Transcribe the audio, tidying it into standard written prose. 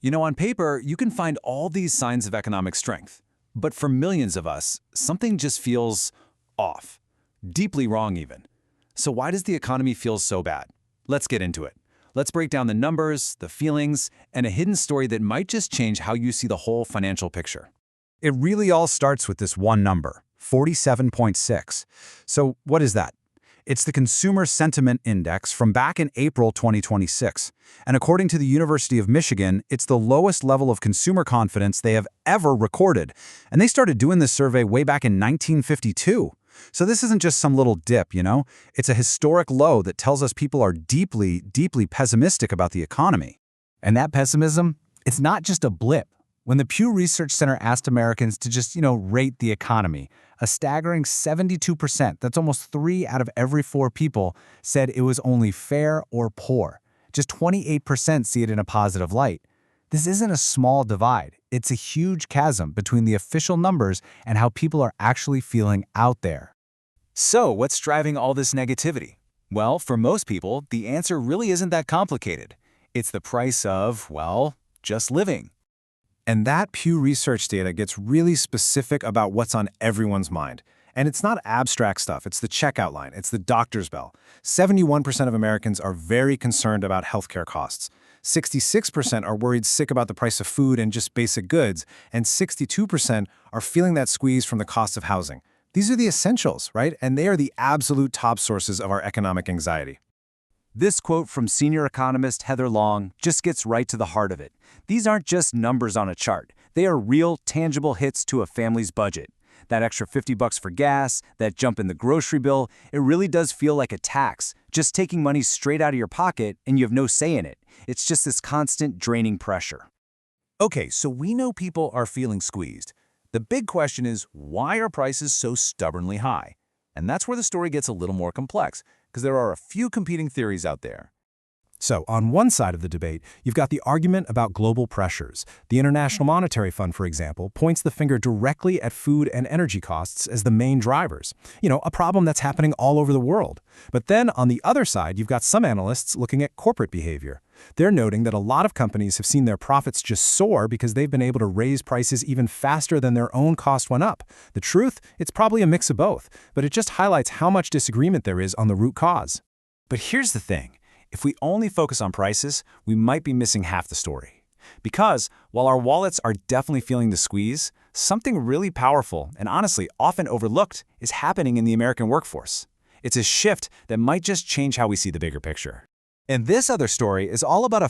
On paper, you can find all these signs of economic strength. But for millions of us, something just feels off. Deeply wrong, even. So why does the economy feel so bad? Let's get into it. Let's break down the numbers, the feelings, and a hidden story that might just change how you see the whole financial picture. It really all starts with this one number, 47.6. So what is that? It's the Consumer Sentiment Index from back in April 2026. And according to the University of Michigan, it's the lowest level of consumer confidence they have ever recorded. And they started doing this survey way back in 1952. So this isn't just some little dip, It's a historic low that tells us people are deeply, deeply pessimistic about the economy. And that pessimism, it's not just a blip. When the Pew Research Center asked Americans to just, rate the economy, a staggering 72%, that's almost 3 out of every 4 people, said it was only fair or poor. Just 28% see it in a positive light. This isn't a small divide. It's a huge chasm between the official numbers and how people are actually feeling out there. So what's driving all this negativity? Well, for most people, the answer really isn't that complicated. It's the price of, just living. And that Pew Research data gets really specific about what's on everyone's mind. And it's not abstract stuff, it's the checkout line, it's the doctor's bell. 71% of Americans are very concerned about healthcare costs. 66% are worried sick about the price of food and just basic goods, and 62% are feeling that squeeze from the cost of housing. These are the essentials, right? And they are the absolute top sources of our economic anxiety. This quote from senior economist Heather Long just gets right to the heart of it. These aren't just numbers on a chart. They are real, tangible hits to a family's budget. That extra $50 for gas, that jump in the grocery bill, it really does feel like a tax, just taking money straight out of your pocket and you have no say in it. It's just this constant draining pressure. Okay, so we know people are feeling squeezed. The big question is, why are prices so stubbornly high? And that's where the story gets a little more complex, because there are a few competing theories out there. So, on one side of the debate, you've got the argument about global pressures. The International Monetary Fund, for example, points the finger directly at food and energy costs as the main drivers. A problem that's happening all over the world. But then, on the other side, you've got some analysts looking at corporate behavior. They're noting that a lot of companies have seen their profits just soar because they've been able to raise prices even faster than their own cost went up. The truth, it's probably a mix of both, but it just highlights how much disagreement there is on the root cause. But here's the thing. If we only focus on prices, we might be missing half the story. Because while our wallets are definitely feeling the squeeze, something really powerful and honestly often overlooked is happening in the American workforce. It's a shift that might just change how we see the bigger picture. And this other story is all about a